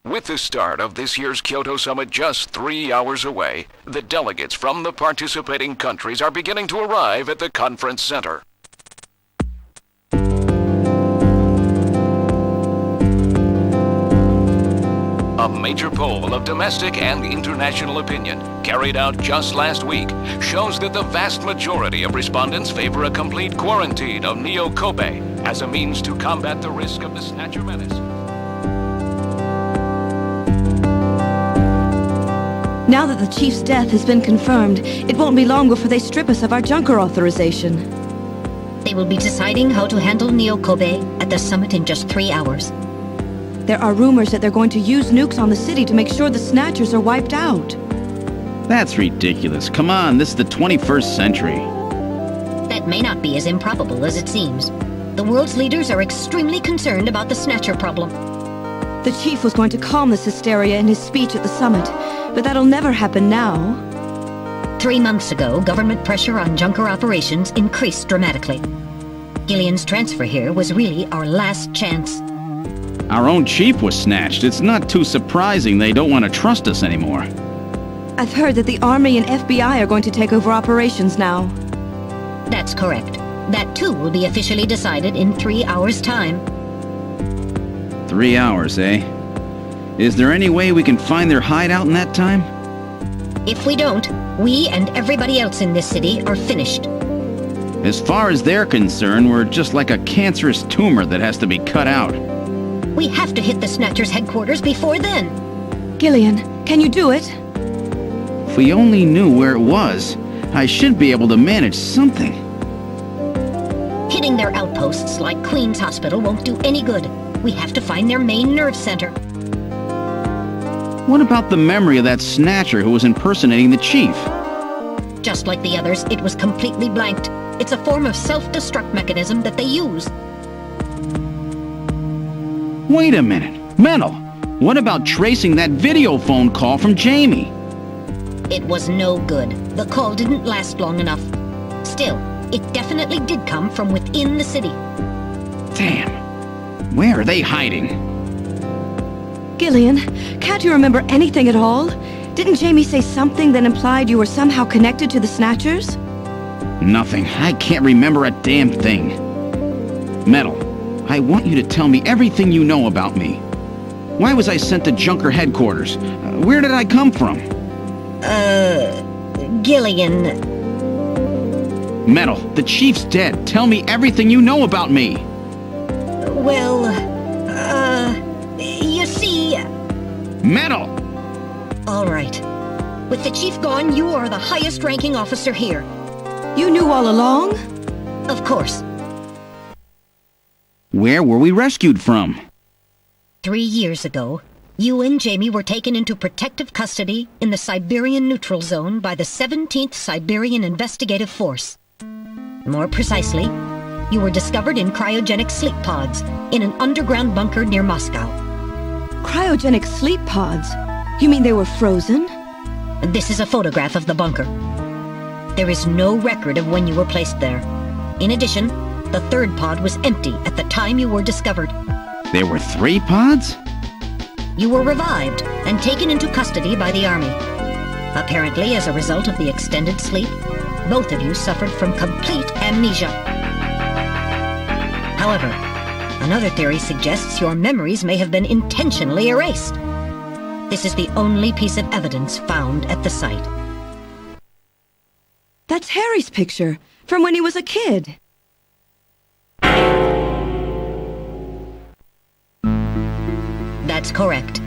With the start of this year's Kyoto Summit just 3 hours away, the delegates from the participating countries are beginning to arrive at the conference center. A major poll of domestic and international opinion, carried out just last week, shows that the vast majority of respondents favor a complete quarantine of Neo Kobe as a means to combat the risk of the Snatcher menace. Now that the Chief's death has been confirmed, it won't be long before they strip us of our junker authorization. They will be deciding how to handle Neo Kobe at the summit in just 3 hours. There are rumors that they're going to use nukes on the city to make sure the Snatchers are wiped out. That's ridiculous. Come on, this is the 21st century. That may not be as improbable as it seems. The world's leaders are extremely concerned about the Snatcher problem. The Chief was going to calm this hysteria in his speech at the summit, but that'll never happen now. 3 months ago, government pressure on junker operations increased dramatically. Gillian's transfer here was really our last chance. Our own chief was snatched. It's not too surprising they don't want to trust us anymore. I've heard that the Army and FBI are going to take over operations now. That's correct. That too will be officially decided in 3 hours' time. 3 hours, eh? Is there any way we can find their hideout in that time? If we don't, we and everybody else in this city are finished. As far as they're concerned, we're just like a cancerous tumor that has to be cut out. We have to hit the Snatcher's headquarters before then. Gillian, can you do it? If we only knew where it was, I should be able to manage something. Hitting their outposts like Queen's Hospital won't do any good. We have to find their main nerve center. What about the memory of that Snatcher who was impersonating the chief? Just like the others, it was completely blanked. It's a form of self-destruct mechanism that they use. Wait a minute. Mental! What about tracing that video phone call from Jamie? It was no good. The call didn't last long enough. Still, it definitely did come from within the city. Damn. Where are they hiding? Gillian, can't you remember anything at all? Didn't Jamie say something that implied you were somehow connected to the Snatchers? Nothing. I can't remember a damn thing. Metal, I want you to tell me everything you know about me. Why was I sent to Junker headquarters? Where did I come from? Gillian. Metal, the chief's dead. Tell me everything you know about me. Well, you see... Metal! All right. With the chief gone, you are the highest-ranking officer here. You knew all along? Of course. Where were we rescued from? 3 years ago, you and Jamie were taken into protective custody in the Siberian Neutral Zone by the 17th Siberian Investigative Force. More precisely, you were discovered in cryogenic sleep pods in an underground bunker near Moscow. Cryogenic sleep pods? You mean they were frozen? This is a photograph of the bunker. There is no record of when you were placed there. In addition, the third pod was empty at the time you were discovered. There were 3 pods? You were revived and taken into custody by the Army. Apparently, as a result of the extended sleep, both of you suffered from complete amnesia. However, another theory suggests your memories may have been intentionally erased. This is the only piece of evidence found at the site. That's Harry's picture, from when he was a kid. That's correct.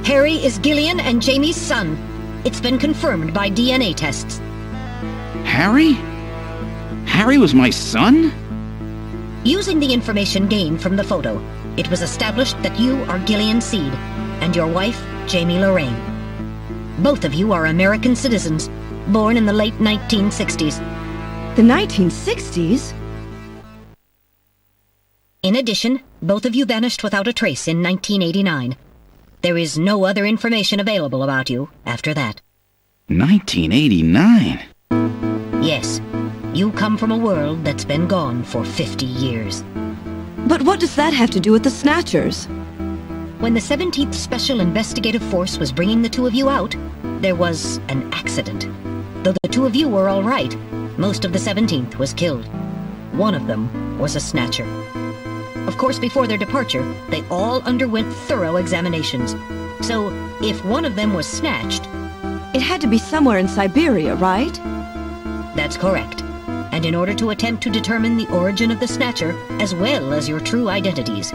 Harry is Gillian and Jamie's son. It's been confirmed by DNA tests. Harry? Harry was my son? Using the information gained from the photo, it was established that you are Gillian Seed and your wife, Jamie Lorraine. Both of you are American citizens, born in the late 1960s. The 1960s? In addition, both of you vanished without a trace in 1989. There is no other information available about you after that. 1989? Yes, you come from a world that's been gone for 50 years. But what does that have to do with the Snatchers? When the 17th Special Investigative Force was bringing the two of you out, there was an accident. Though the two of you were all right, most of the 17th was killed. One of them was a Snatcher. Of course, before their departure, they all underwent thorough examinations. So, if one of them was snatched... It had to be somewhere in Siberia, right? That's correct. And in order to attempt to determine the origin of the Snatcher, as well as your true identities,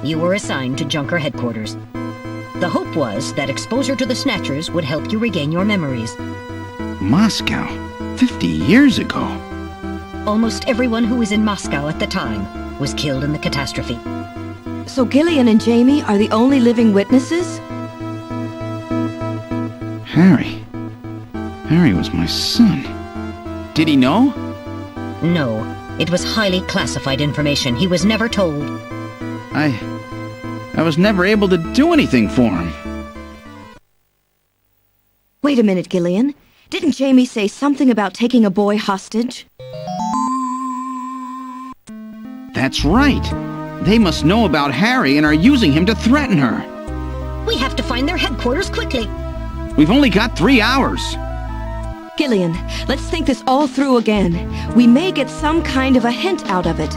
you were assigned to Junker headquarters. The hope was that exposure to the Snatchers would help you regain your memories. Moscow? 50 years ago? Almost everyone who was in Moscow at the time was killed in the catastrophe. So Gillian and Jamie are the only living witnesses? Harry. Harry was my son. Did he know? No, it was highly classified information. He was never told. I was never able to do anything for him. Wait a minute, Gillian. Didn't Jamie say something about taking a boy hostage? That's right. They must know about Harry and are using him to threaten her. We have to find their headquarters quickly. We've only got 3 hours. Gillian, let's think this all through again. We may get some kind of a hint out of it.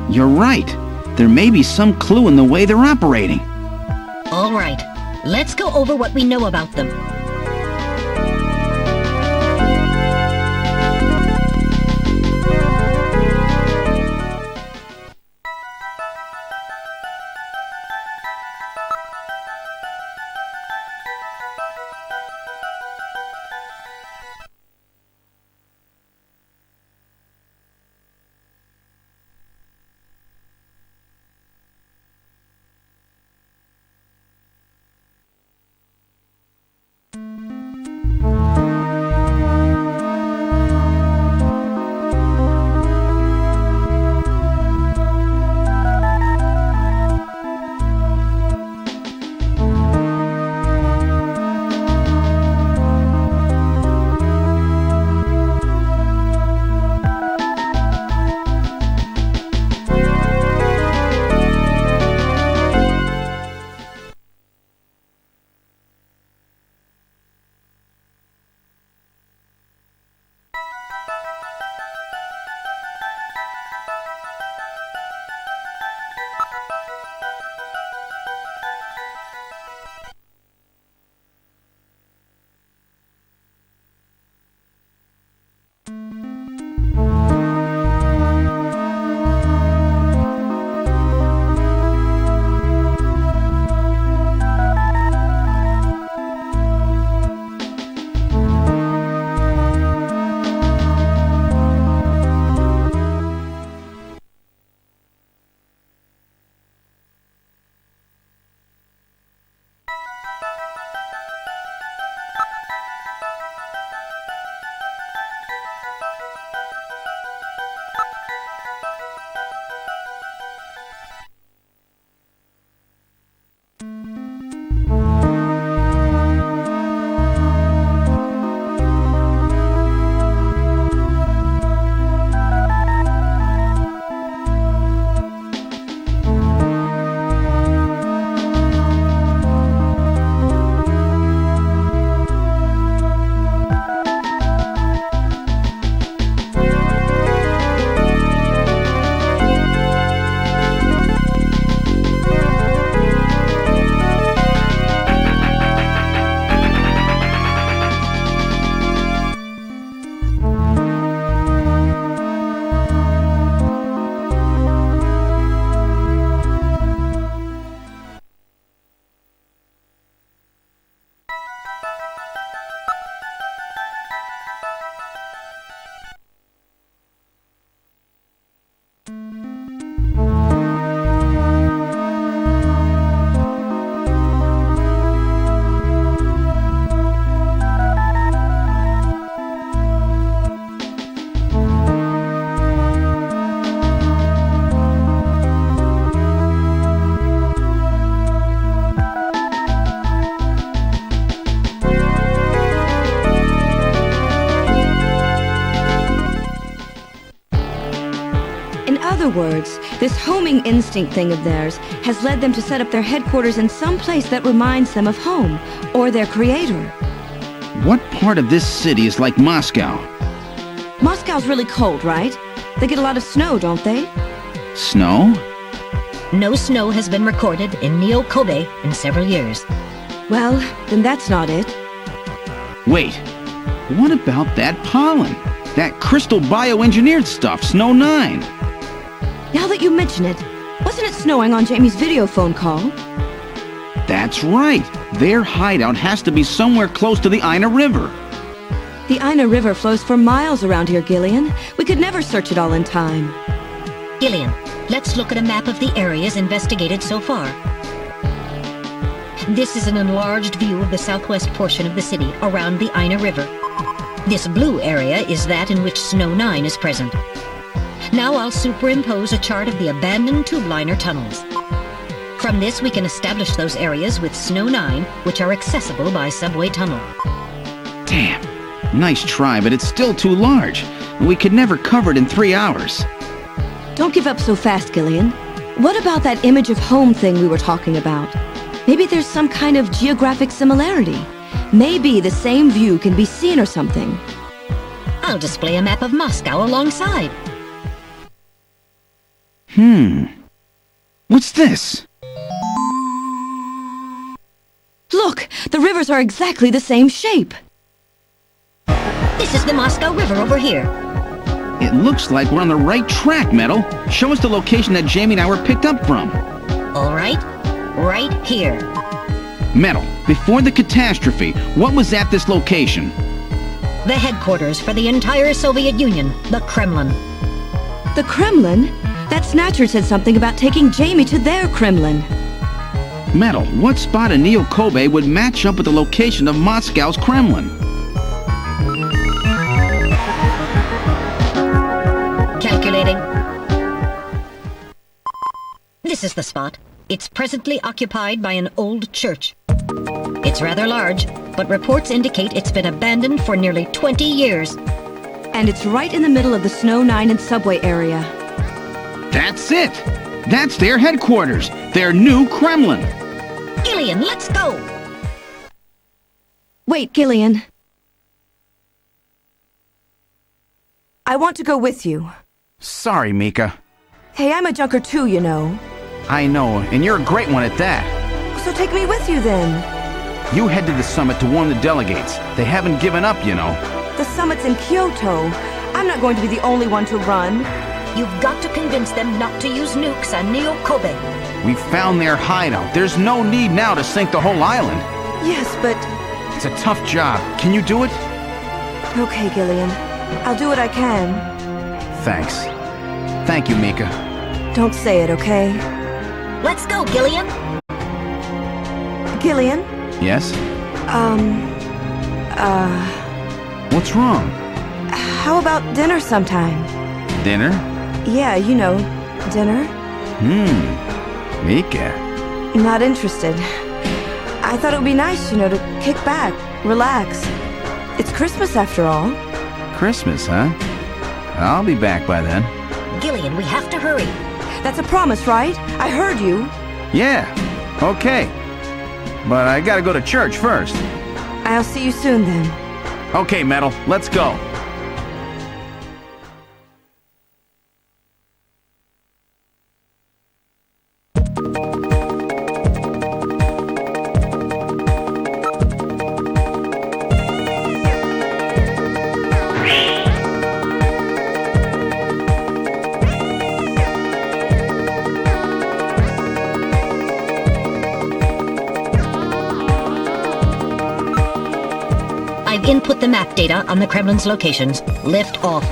You're right. There may be some clue in the way they're operating. All right, let's go over what we know about them. other words, this homing instinct thing of theirs has led them to set up their headquarters in some place that reminds them of home, or their creator. What part of this city is like Moscow? Moscow's really cold, right? They get a lot of snow, don't they? Snow? No snow has been recorded in Neo-Kobe in several years. Well, then that's not it. Wait, what about that pollen? That crystal bioengineered stuff, Snow 9. Now that you mention it, wasn't it snowing on Jamie's video phone call? That's right. Their hideout has to be somewhere close to the Ina River. The Ina River flows for miles around here, Gillian. We could never search it all in time. Gillian, let's look at a map of the areas investigated so far. This is an enlarged view of the southwest portion of the city around the Ina River. This blue area is that in which Snow 9 is present. Now I'll superimpose a chart of the abandoned tube liner tunnels. From this we can establish those areas with Snow 9, which are accessible by subway tunnel. Damn. Nice try, but it's still too large. We could never cover it in 3 hours. Don't give up so fast, Gillian. What about that image of home thing we were talking about? Maybe there's some kind of geographic similarity. Maybe the same view can be seen or something. I'll display a map of Moscow alongside. What's this? Look, the rivers are exactly the same shape. This is the Moscow River over here. It looks like we're on the right track, Metal. Show us the location that Jamie and I were picked up from. All right, right here. Metal, before the catastrophe, what was at this location? The headquarters for the entire Soviet Union, the Kremlin. The Kremlin? That Snatcher said something about taking Jamie to their Kremlin. Metal, what spot in Neo-Kobe would match up with the location of Moscow's Kremlin? Calculating. This is the spot. It's presently occupied by an old church. It's rather large, but reports indicate it's been abandoned for nearly 20 years. And it's right in the middle of the Snow 9 and subway area. That's it! That's their headquarters, their new Kremlin! Gillian, let's go! Wait, Gillian. I want to go with you. Sorry, Mika. Hey, I'm a junker too, you know. I know, and you're a great one at that. So take me with you then. You head to the summit to warn the delegates. They haven't given up, you know. The summit's in Kyoto. I'm not going to be the only one to run. You've got to convince them not to use nukes on Neo-Kobe. We found their hideout. There's no need now to sink the whole island. Yes, but... It's a tough job. Can you do it? Okay, Gillian. I'll do what I can. Thanks. Thank you, Mika. Don't say it, okay? Let's go, Gillian! Gillian? Yes? What's wrong? How about dinner sometime? Dinner? Yeah, you know, dinner. Mika. Not interested. I thought it would be nice, you know, to kick back, relax. It's Christmas after all. Christmas, huh? I'll be back by then. Gillian, we have to hurry. That's a promise, right? I heard you. Yeah, okay. But I gotta go to church first. I'll see you soon then. Okay, Metal, let's go. I've input the map data on the Kremlin's locations. Lift off.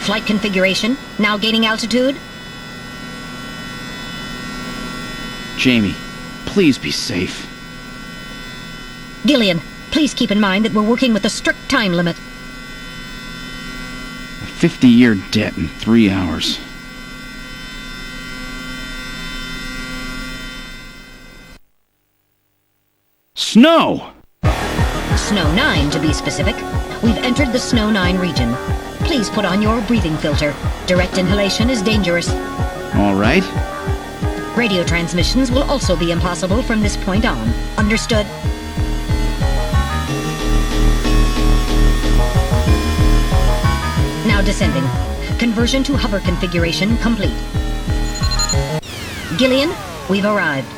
Flight configuration, now gaining altitude. Jamie, please be safe. Gillian, please keep in mind that we're working with a strict time limit. A 50-year debt in 3 hours. Snow! Snow 9, to be specific. We've entered the Snow 9 region. Please put on your breathing filter. Direct inhalation is dangerous. All right. Radio transmissions will also be impossible from this point on. Understood? Now descending. Conversion to hover configuration complete. Gillian, we've arrived.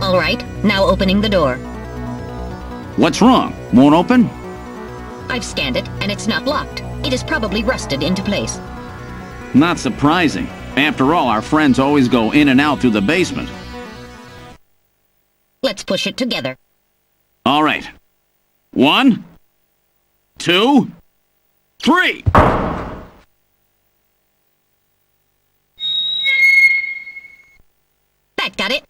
All right, now opening the door. What's wrong? Won't open? I've scanned it, and it's not locked. It is probably rusted into place. Not surprising. After all, our friends always go in and out through the basement. Let's push it together. All right. 1, 2, 3! That got it.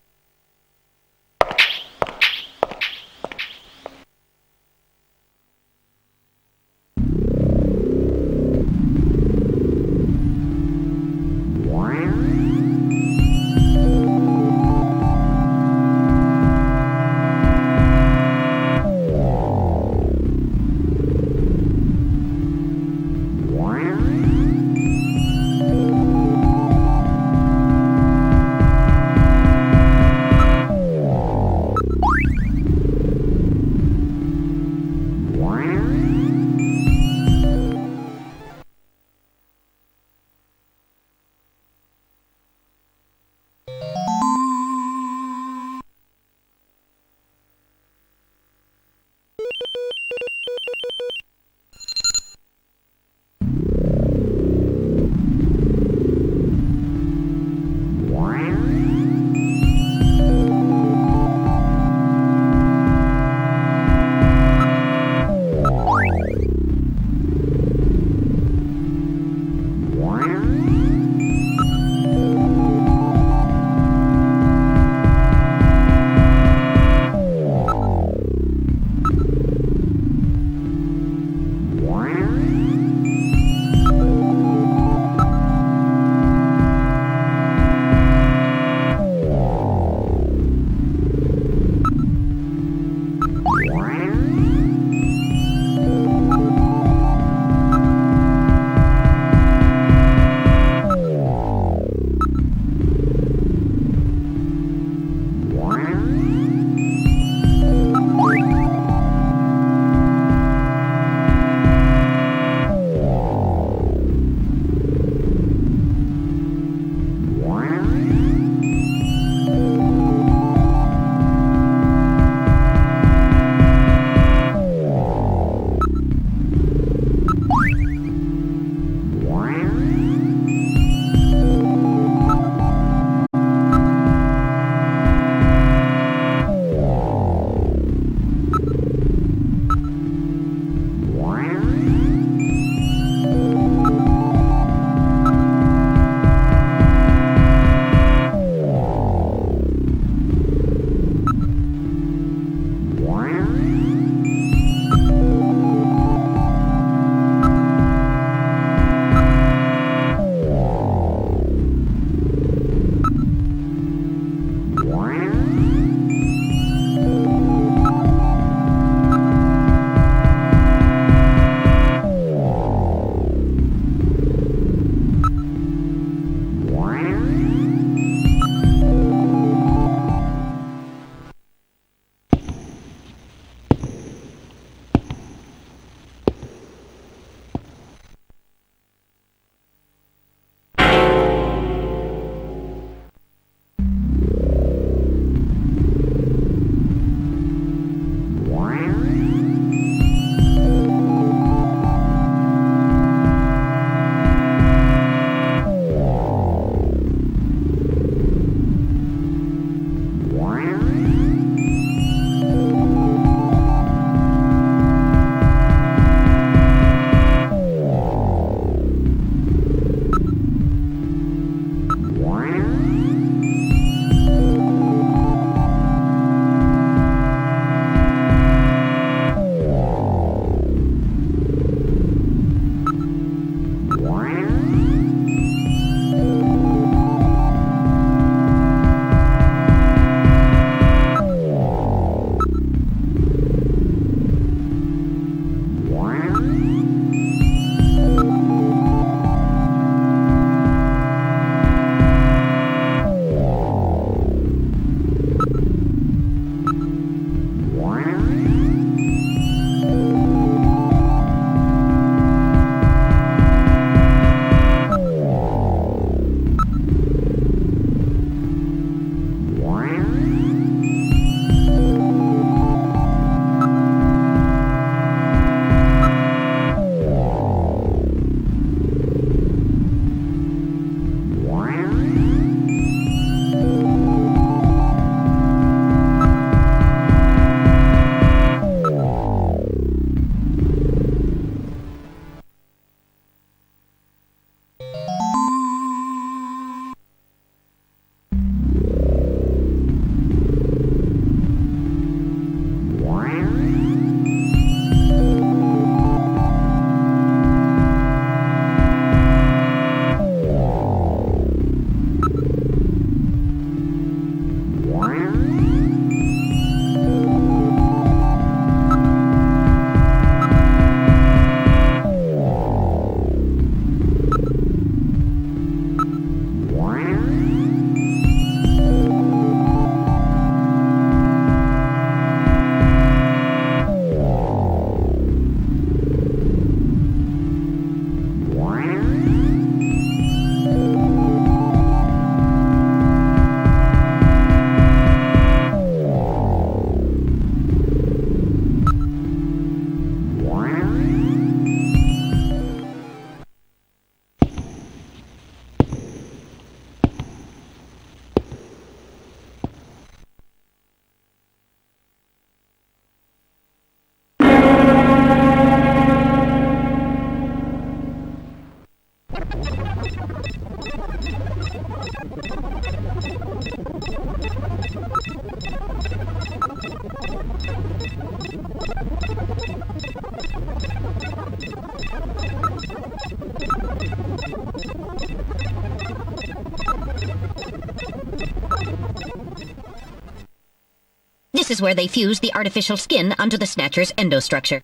This is where they fuse the artificial skin onto the Snatcher's endostructure.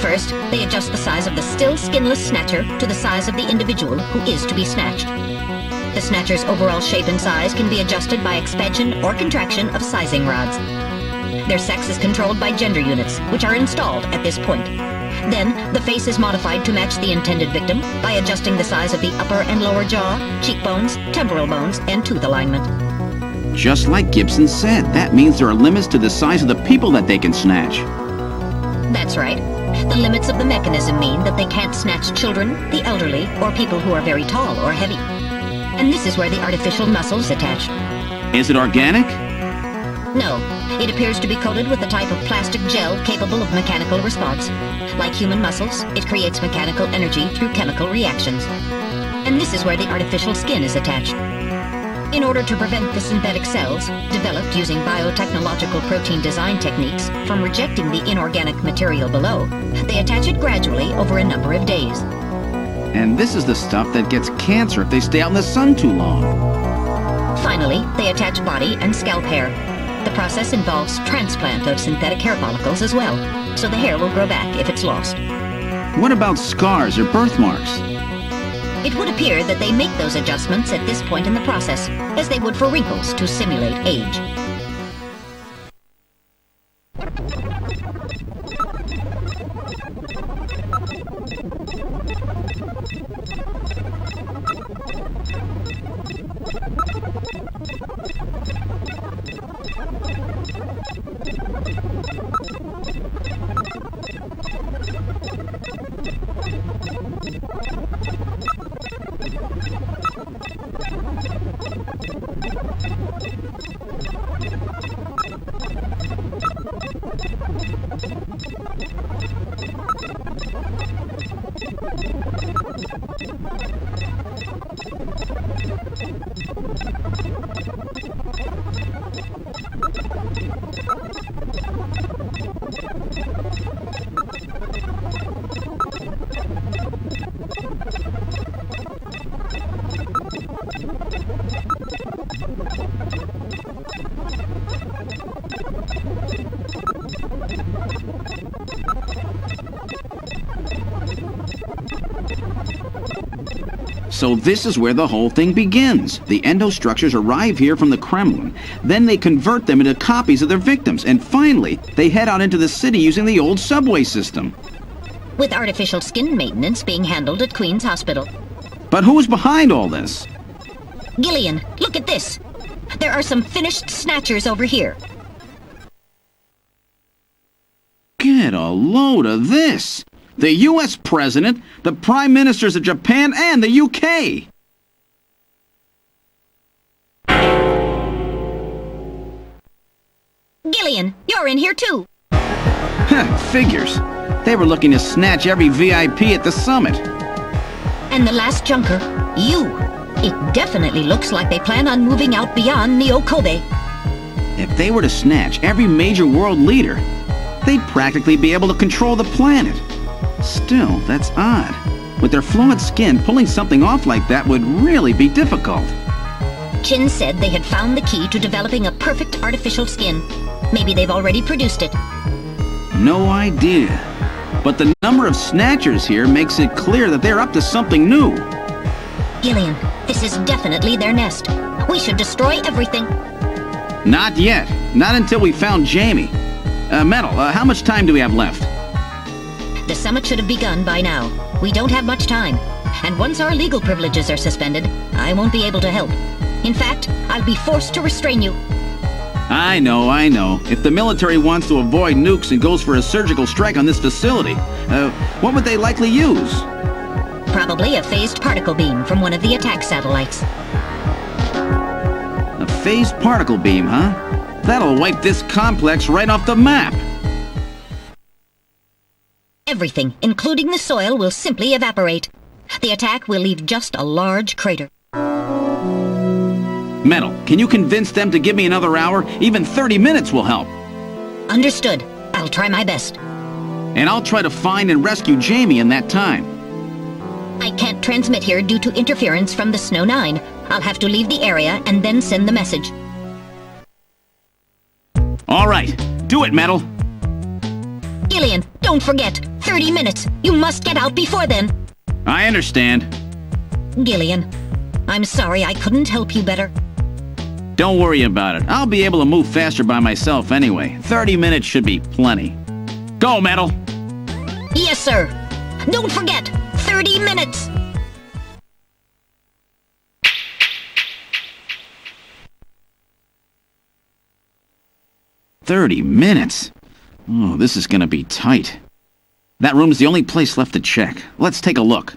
First, they adjust the size of the still skinless Snatcher to the size of the individual who is to be snatched. The Snatcher's overall shape and size can be adjusted by expansion or contraction of sizing rods. Their sex is controlled by gender units, which are installed at this point. Then, the face is modified to match the intended victim by adjusting the size of the upper and lower jaw, cheekbones, temporal bones, and tooth alignment. Just like Gibson said, that means there are limits to the size of the people that they can snatch. That's right. The limits of the mechanism mean that they can't snatch children, the elderly, or people who are very tall or heavy. And this is where the artificial muscles attach. Is it organic? No, it appears to be coated with a type of plastic gel capable of mechanical response. Like human muscles, it creates mechanical energy through chemical reactions. And this is where the artificial skin is attached. In order to prevent the synthetic cells, developed using biotechnological protein design techniques, from rejecting the inorganic material below, they attach it gradually over a number of days. And this is the stuff that gets cancer if they stay out in the sun too long. Finally, they attach body and scalp hair. The process involves transplant of synthetic hair follicles as well, so the hair will grow back if it's lost. What about scars or birthmarks? It would appear that they make those adjustments at this point in the process, as they would for wrinkles to simulate age. So this is where the whole thing begins. The endostructures arrive here from the Kremlin. Then they convert them into copies of their victims. And finally, they head out into the city using the old subway system. With artificial skin maintenance being handled at Queen's Hospital. But who's behind all this? Gillian, look at this. There are some finished Snatchers over here. Get a load of this! The U.S. President, the Prime Ministers of Japan, and the U.K. Gillian, you're in here too. Figures. They were looking to snatch every VIP at the summit. And the last junker, you. It definitely looks like they plan on moving out beyond Neo-Kobe. If they were to snatch every major world leader, they'd practically be able to control the planet. Still, that's odd. With their flawed skin, pulling something off like that would really be difficult. Chin said they had found the key to developing a perfect artificial skin. Maybe they've already produced it. No idea. But the number of Snatchers here makes it clear that they're up to something new. Gillian, this is definitely their nest. We should destroy everything. Not yet. Not until we found Jamie. Metal, how much time do we have left? The summit should have begun by now. We don't have much time. And once our legal privileges are suspended, I won't be able to help. In fact, I'll be forced to restrain you. I know. If the military wants to avoid nukes and goes for a surgical strike on this facility, what would they likely use? Probably a phased particle beam from one of the attack satellites. A phased particle beam, huh? That'll wipe this complex right off the map. Everything, including the soil, will simply evaporate. The attack will leave just a large crater. Metal, can you convince them to give me another hour? Even 30 minutes will help. Understood. I'll try my best. And I'll try to find and rescue Jamie in that time. I can't transmit here due to interference from the Snow 9. I'll have to leave the area and then send the message. All right, do it, Metal. Gillian, don't forget. 30 minutes. You must get out before then. I understand. Gillian, I'm sorry I couldn't help you better. Don't worry about it. I'll be able to move faster by myself anyway. 30 minutes should be plenty. Go, Metal! Yes, sir. Don't forget, 30 minutes. "30 minutes? Oh, this is gonna be tight. That room's the only place left to check. Let's take a look.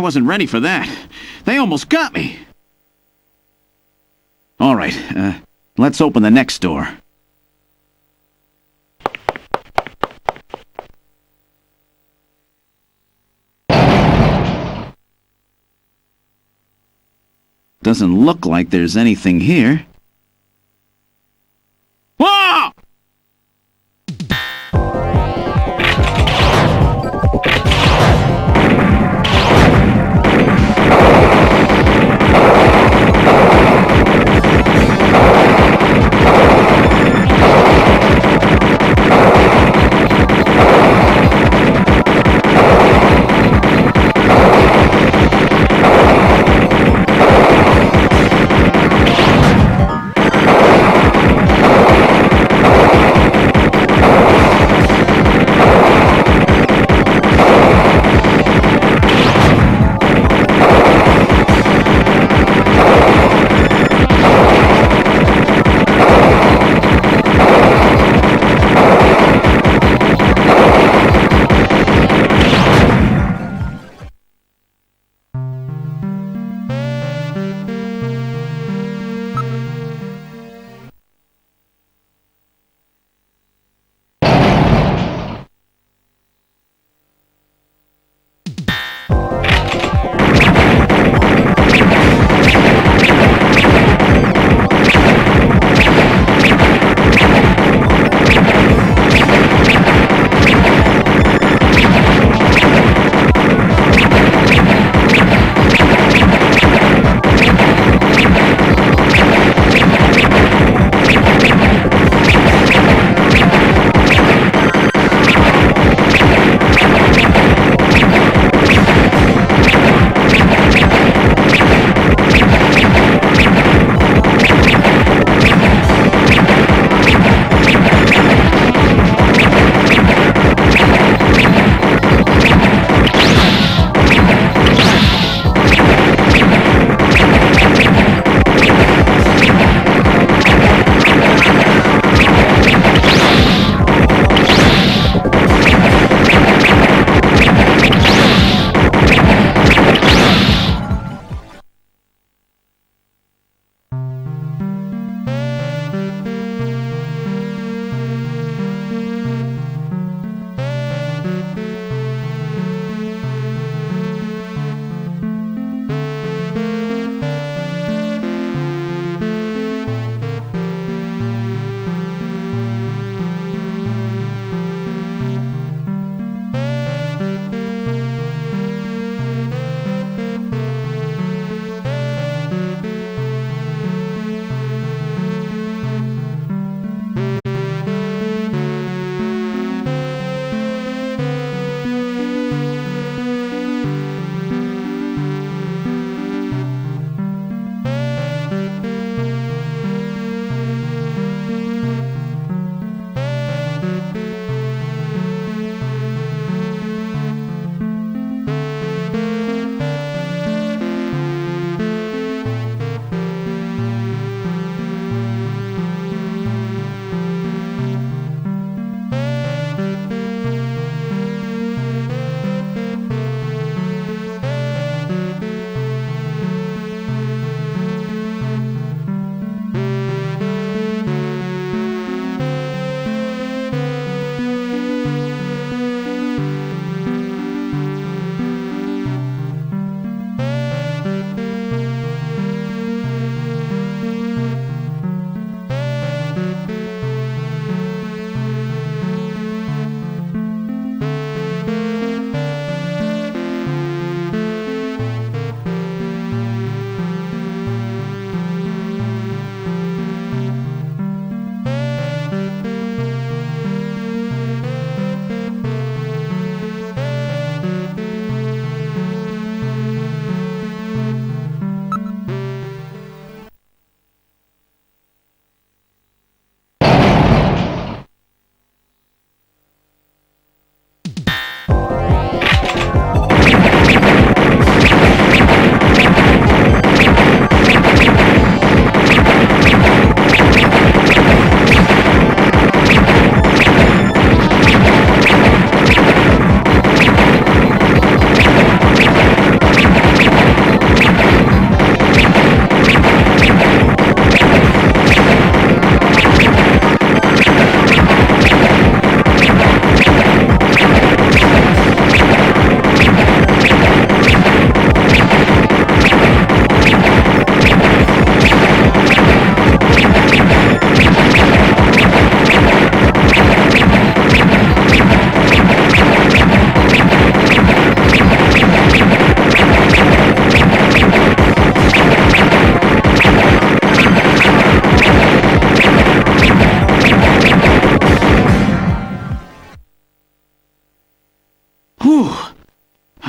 wasn't ready for that. They almost got me. All right, let's open the next door. Doesn't look like there's anything here. Whoa!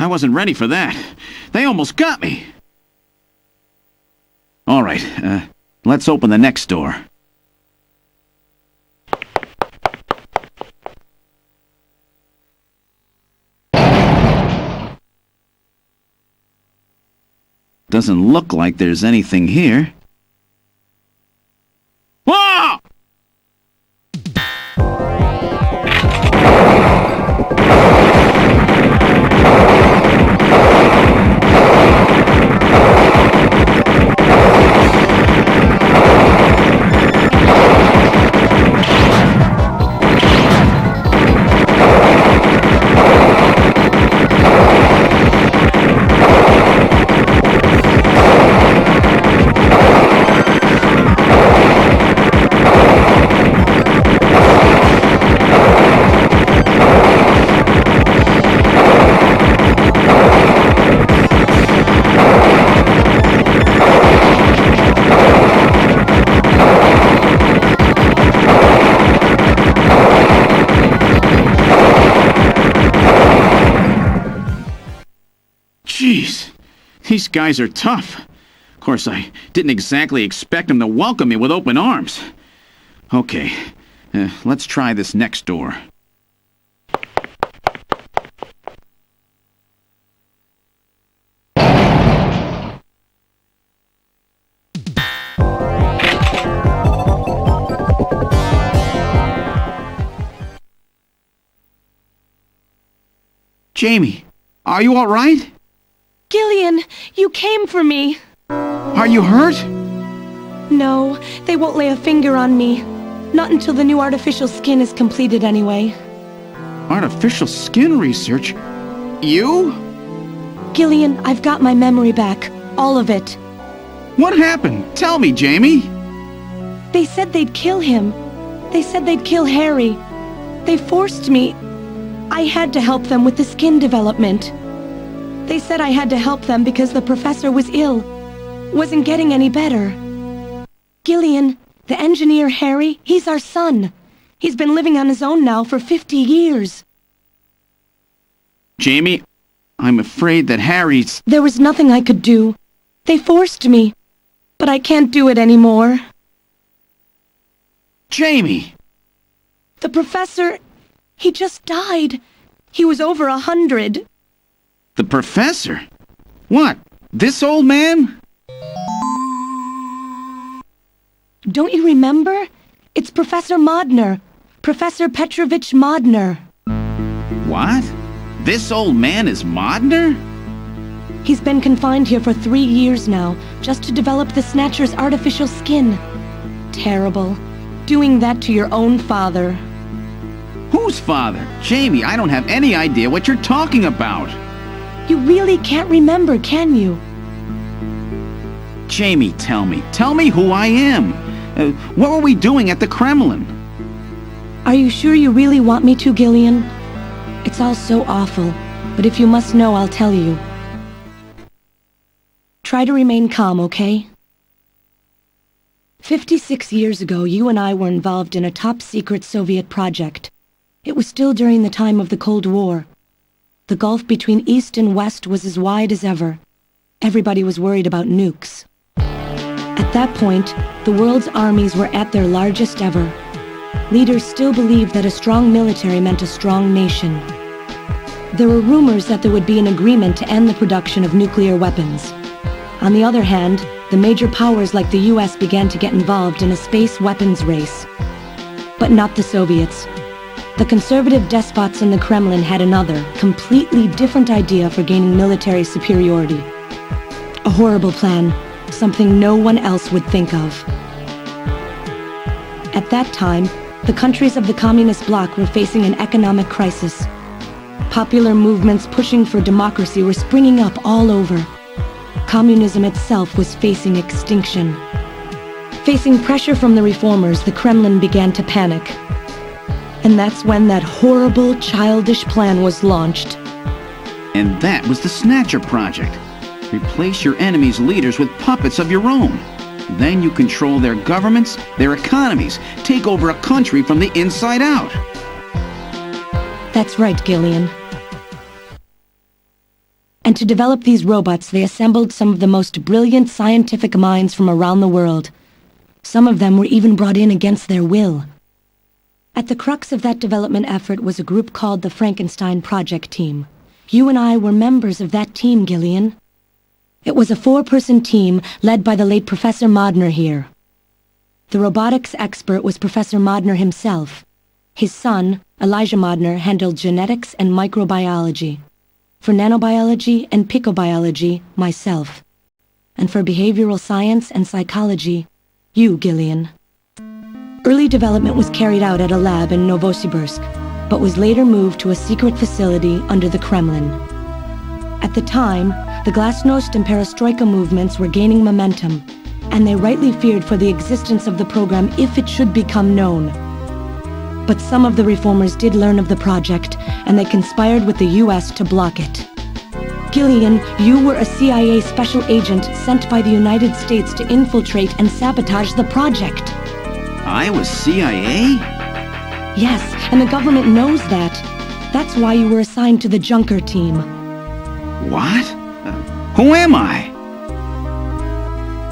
I wasn't ready for that. They almost got me. All right, let's open the next door. Doesn't look like there's anything here. Whoa! Jeez, these guys are tough. Of course, I didn't exactly expect them to welcome me with open arms. Okay, let's try this next door. Jamie, are you all right? Gillian, you came for me. Are you hurt? No, they won't lay a finger on me. Not until the new artificial skin is completed anyway. Artificial skin research? You? Gillian, I've got my memory back. All of it. What happened? Tell me, Jamie. They said they'd kill him. They said they'd kill Harry. They forced me. I had to help them with the skin development. They said I had to help them because the professor was ill. Wasn't getting any better. Gillian, the engineer Harry, he's our son. He's been living on his own now for 50 years. Jamie, I'm afraid that Harry's... There was nothing I could do. They forced me. But I can't do it anymore. Jamie! The professor, he just died. He was over 100. The professor? What? This old man? Don't you remember? It's Professor Modner. Professor Petrovich Modner. What? This old man is Modner? He's been confined here for 3 years now, just to develop the Snatcher's artificial skin. Terrible. Doing that to your own father. Whose father? Jamie, I don't have any idea what you're talking about. You really can't remember, can you? Jamie, tell me. Tell me who I am. What were we doing at the Kremlin? Are you sure you really want me to, Gillian? It's all so awful, but if you must know, I'll tell you. Try to remain calm, okay? 56 years ago, you and I were involved in a top-secret Soviet project. It was still during the time of the Cold War. The gulf between East and West was as wide as ever. Everybody was worried about nukes. At that point, the world's armies were at their largest ever. Leaders still believed that a strong military meant a strong nation. There were rumors that there would be an agreement to end the production of nuclear weapons. On the other hand, the major powers like the US began to get involved in a space weapons race. But not the Soviets. The conservative despots in the Kremlin had another, completely different idea for gaining military superiority. A horrible plan, something no one else would think of. At that time, the countries of the communist bloc were facing an economic crisis. Popular movements pushing for democracy were springing up all over. Communism itself was facing extinction. Facing pressure from the reformers, the Kremlin began to panic. And that's when that horrible, childish plan was launched. And that was the Snatcher project. Replace your enemy's leaders with puppets of your own. Then you control their governments, their economies, take over a country from the inside out. That's right, Gillian. And to develop these robots, they assembled some of the most brilliant scientific minds from around the world. Some of them were even brought in against their will. At the crux of that development effort was a group called the Frankenstein Project Team. You and I were members of that team, Gillian. It was a 4-person team led by the late Professor Modner here. The robotics expert was Professor Modner himself. His son, Elijah Modner, handled genetics and microbiology. For nanobiology and picobiology, myself. And for behavioral science and psychology, you, Gillian. Early development was carried out at a lab in Novosibirsk, but was later moved to a secret facility under the Kremlin. At the time, the Glasnost and Perestroika movements were gaining momentum, and they rightly feared for the existence of the program if it should become known. But some of the reformers did learn of the project, and they conspired with the US to block it. Gillian, you were a CIA special agent sent by the United States to infiltrate and sabotage the project. I was CIA? Yes, and the government knows that. That's why you were assigned to the Junker team. What? Who am I?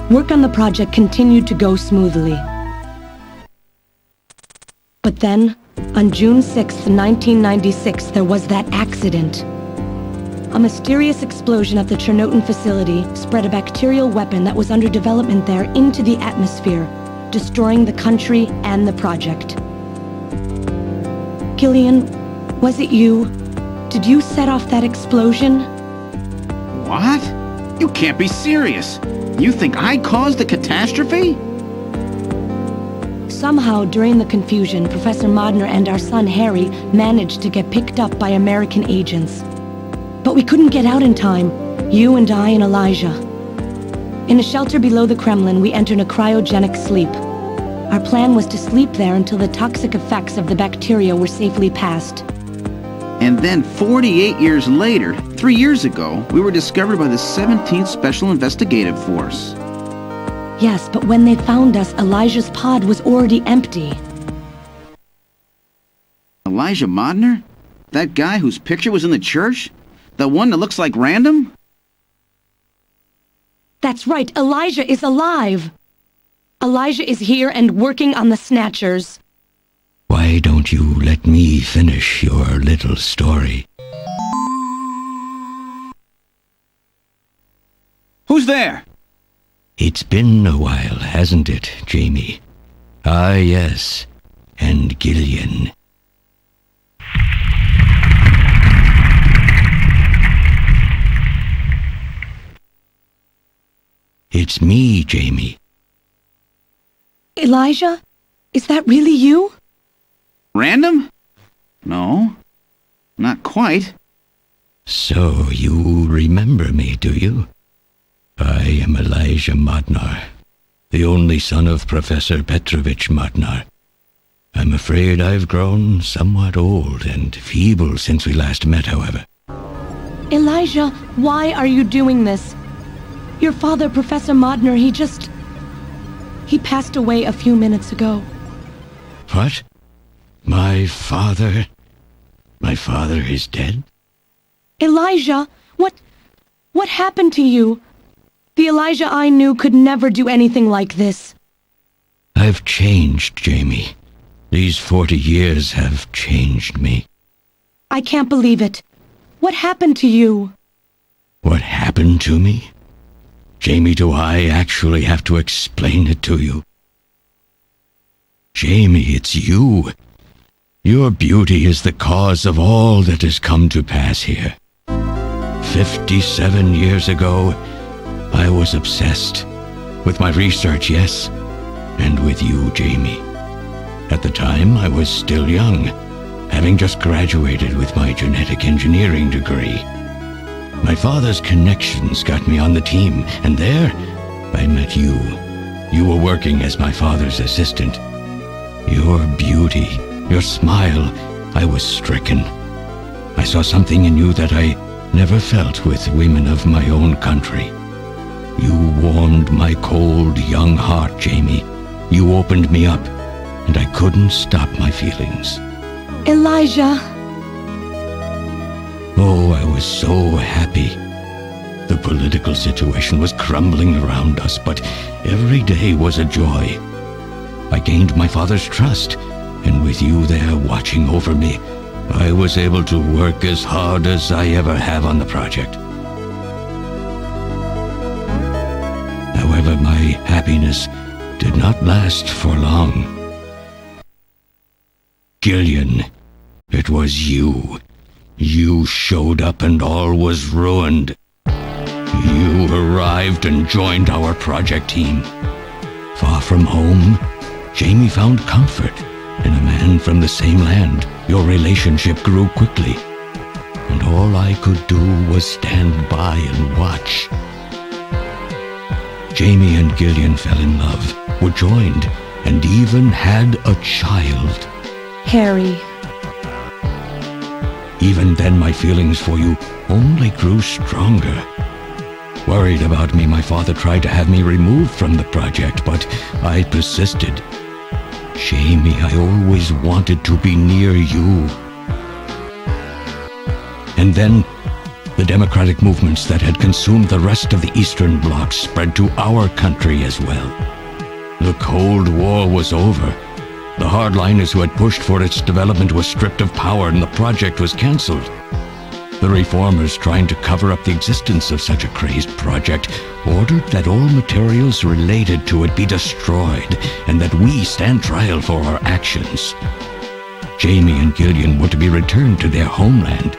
Work on the project continued to go smoothly. But then, on June 6, 1996, there was that accident. A mysterious explosion at the Chernobyl facility spread a bacterial weapon that was under development there into the atmosphere, destroying the country and the project. Gillian, was it you? Did you set off that explosion? What? You can't be serious. You think I caused the catastrophe? Somehow, during the confusion, Professor Modner and our son Harry managed to get picked up by American agents. But we couldn't get out in time, you and I and Elijah. In a shelter below the Kremlin, we entered a cryogenic sleep. Our plan was to sleep there until the toxic effects of the bacteria were safely passed. And then 48 years later, 3 years ago, we were discovered by the 17th Special Investigative Force. Yes, but when they found us, Elijah's pod was already empty. Elijah Modner? That guy whose picture was in the church? The one that looks like Random? That's right, Elijah is alive! Elijah is here and working on the Snatchers. Why don't you let me finish your little story? Who's there? It's been a while, hasn't it, Jamie? Ah, yes. And Gillian. It's me, Jamie. Elijah? Is that really you? Random? No. Not quite. So you remember me, do you? I am Elijah Modnar, the only son of Professor Petrovich Modnar. I'm afraid I've grown somewhat old and feeble since we last met, however. Elijah, why are you doing this? Your father, Professor Modner, he passed away a few minutes ago. What? My father? My father is dead? Elijah, what happened to you? The Elijah I knew could never do anything like this. I've changed, Jamie. These 40 years have changed me. I can't believe it. What happened to you? What happened to me? Jamie, do I actually have to explain it to you? Jamie, it's you. Your beauty is the cause of all that has come to pass here. 57 years ago, I was obsessed. With my research, yes, and with you, Jamie. At the time, I was still young, having just graduated with my genetic engineering degree. My father's connections got me on the team, and there, I met you. You were working as my father's assistant. Your beauty, your smile, I was stricken. I saw something in you that I never felt with women of my own country. You warmed my cold, young heart, Jamie. You opened me up, and I couldn't stop my feelings. Elijah! Oh, I was so happy. The political situation was crumbling around us, but every day was a joy. I gained my father's trust, and with you there watching over me, I was able to work as hard as I ever have on the project. However, my happiness did not last for long. Gillian, it was you. You showed up and all was ruined. You arrived and joined our project team. Far from home, Jamie found comfort in a man from the same land. Your relationship grew quickly, and all I could do was stand by and watch. Jamie and Gillian fell in love, were joined, and even had a child. Harry. Even then, my feelings for you only grew stronger. Worried about me, my father tried to have me removed from the project, but I persisted. Jamie, I always wanted to be near you. And then, the democratic movements that had consumed the rest of the Eastern Bloc spread to our country as well. The Cold War was over. The hardliners who had pushed for its development were stripped of power and the project was cancelled. The reformers, trying to cover up the existence of such a crazed project, ordered that all materials related to it be destroyed and that we stand trial for our actions. Jamie and Gillian were to be returned to their homeland.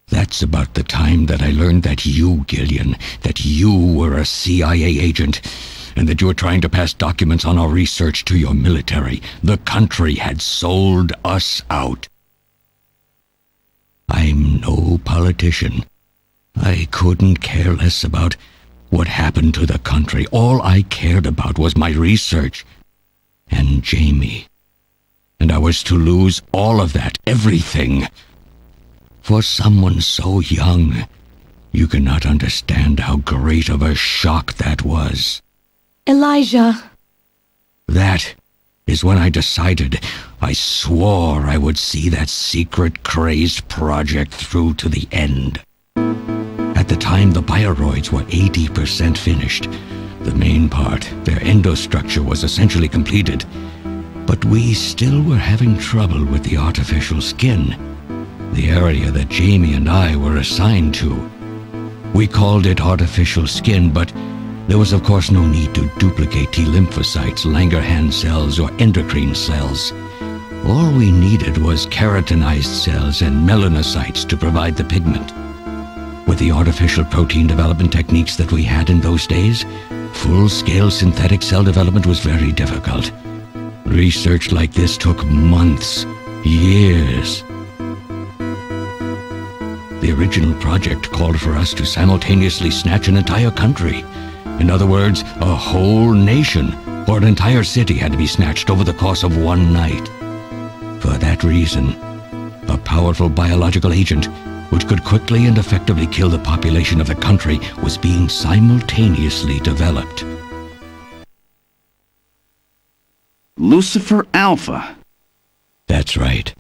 That's about the time that I learned that you, Gillian, that you were a CIA agent, and that you were trying to pass documents on our research to your military. The country had sold us out. I'm no politician. I couldn't care less about what happened to the country. All I cared about was my research and Jamie. And I was to lose all of that, everything. For someone so young, you cannot understand how great of a shock that was. Elijah. That is when I decided, I swore I would see that secret, crazed project through to the end. At the time, the bioroids were 80% finished. The main part, their endostructure, was essentially completed. But we still were having trouble with the artificial skin, the area that Jamie and I were assigned to. We called it artificial skin, but there was of course no need to duplicate T lymphocytes, Langerhans cells, or endocrine cells. All we needed was keratinized cells and melanocytes to provide the pigment. With the artificial protein development techniques that we had in those days, full-scale synthetic cell development was very difficult. Research like this took months, years. The original project called for us to simultaneously snatch an entire country. In other words, a whole nation, or an entire city, had to be snatched over the course of one night. For that reason, a powerful biological agent, which could quickly and effectively kill the population of the country, was being simultaneously developed. Lucifer Alpha. That's right.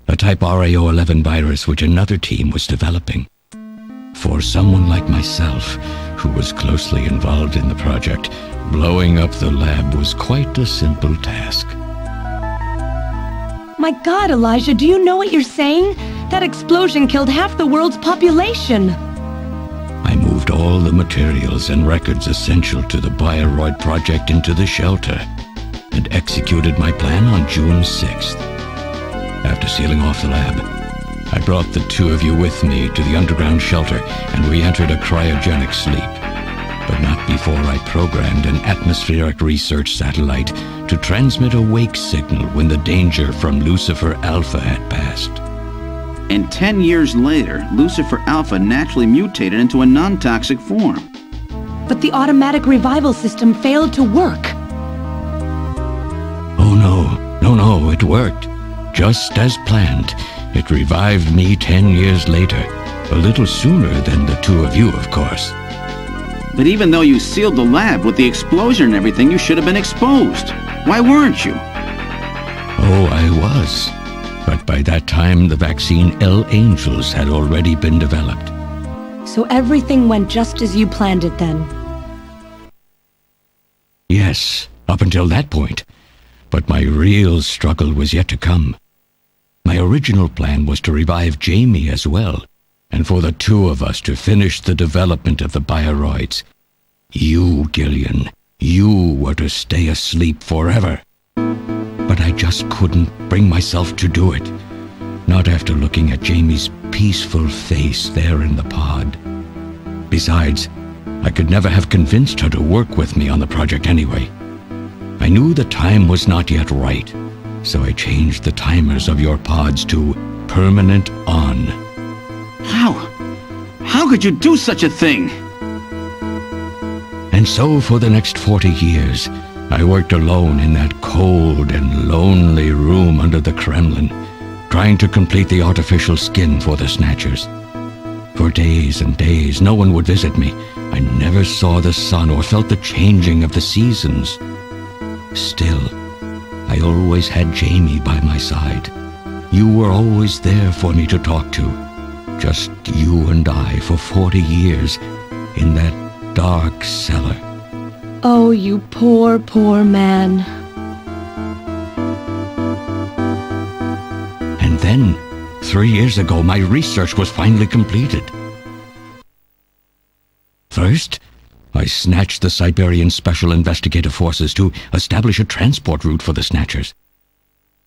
A type RAO11 virus which another team was developing. For someone like myself, who was closely involved in the project, blowing up the lab was quite a simple task. My God, Elijah, do you know what you're saying? That explosion killed half the world's population. I moved all the materials and records essential to the Bioroid project into the shelter and executed my plan on June 6th. After sealing off the lab, I brought the two of you with me to the underground shelter and we entered a cryogenic sleep. But not before I programmed an atmospheric research satellite to transmit a wake signal when the danger from Lucifer Alpha had passed. And 10 years later, Lucifer Alpha naturally mutated into a non-toxic form. But the automatic revival system failed to work. Oh no, it worked. Just as planned. It revived me 10 years later. A little sooner than the two of you, of course. But even though you sealed the lab with the explosion and everything, you should have been exposed. Why weren't you? Oh, I was. But by that time, the vaccine L Angels had already been developed. So everything went just as you planned it then? Yes, up until that point. But my real struggle was yet to come. My original plan was to revive Jamie as well, and for the two of us to finish the development of the bioroids. You, Gillian, you were to stay asleep forever. But I just couldn't bring myself to do it. Not after looking at Jamie's peaceful face there in the pod. Besides, I could never have convinced her to work with me on the project anyway. I knew the time was not yet right, so I changed the timers of your pods to permanent on. How could you do such a thing? And so for the next 40 years, I worked alone in that cold and lonely room under the Kremlin, trying to complete the artificial skin for the Snatchers. For days and days, no one would visit me. I never saw the sun or felt the changing of the seasons. Still, I always had Jamie by my side. You were always there for me to talk to. Just you and I for 40 years in that dark cellar. Oh, you poor, poor man. And then, 3 years ago, my research was finally completed. First, I snatched the Siberian Special Investigative Forces to establish a transport route for the Snatchers.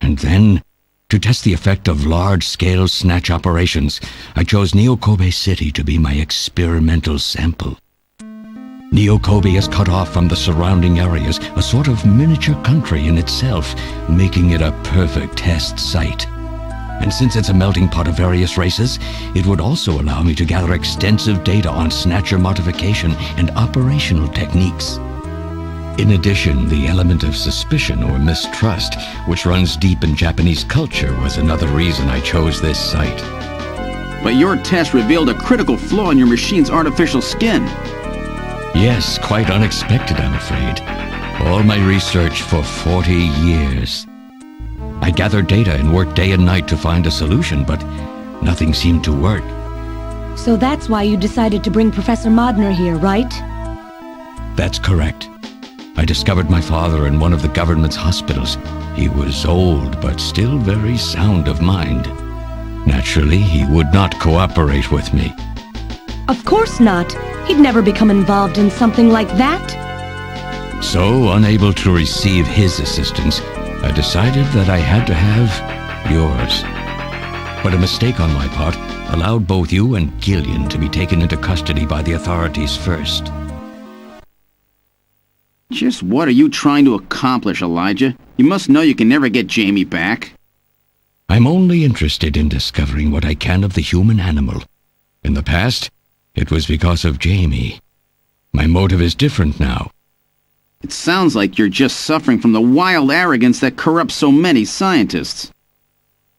And then, to test the effect of large-scale snatch operations, I chose Neo-Kobe City to be my experimental sample. Neo-Kobe is cut off from the surrounding areas, a sort of miniature country in itself, making it a perfect test site. And since it's a melting pot of various races, it would also allow me to gather extensive data on Snatcher modification and operational techniques. In addition, the element of suspicion or mistrust, which runs deep in Japanese culture, was another reason I chose this site. But your test revealed a critical flaw in your machine's artificial skin. Yes, quite unexpected, I'm afraid. All my research for 40 years. I gathered data and worked day and night to find a solution, but nothing seemed to work. So that's why you decided to bring Professor Modner here, right? That's correct. I discovered my father in one of the government's hospitals. He was old, but still very sound of mind. Naturally, he would not cooperate with me. Of course not. He'd never become involved in something like that. So, unable to receive his assistance, I decided that I had to have yours. But a mistake on my part allowed both you and Gillian to be taken into custody by the authorities first. Just what are you trying to accomplish, Elijah? You must know you can never get Jamie back. I'm only interested in discovering what I can of the human animal. In the past, it was because of Jamie. My motive is different now. It sounds like you're just suffering from the wild arrogance that corrupts so many scientists.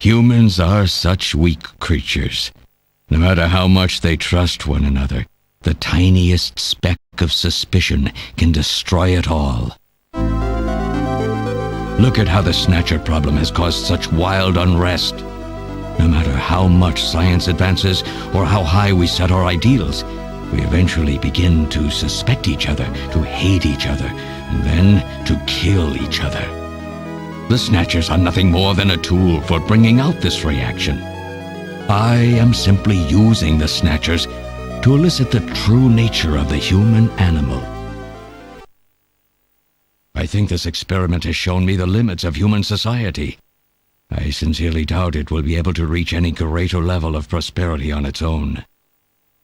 Humans are such weak creatures. No matter how much they trust one another, the tiniest speck of suspicion can destroy it all. Look at how the Snatcher problem has caused such wild unrest. No matter how much science advances or how high we set our ideals, we eventually begin to suspect each other, to hate each other, and then to kill each other. The Snatchers are nothing more than a tool for bringing out this reaction. I am simply using the Snatchers to elicit the true nature of the human animal. I think this experiment has shown me the limits of human society. I sincerely doubt it will be able to reach any greater level of prosperity on its own.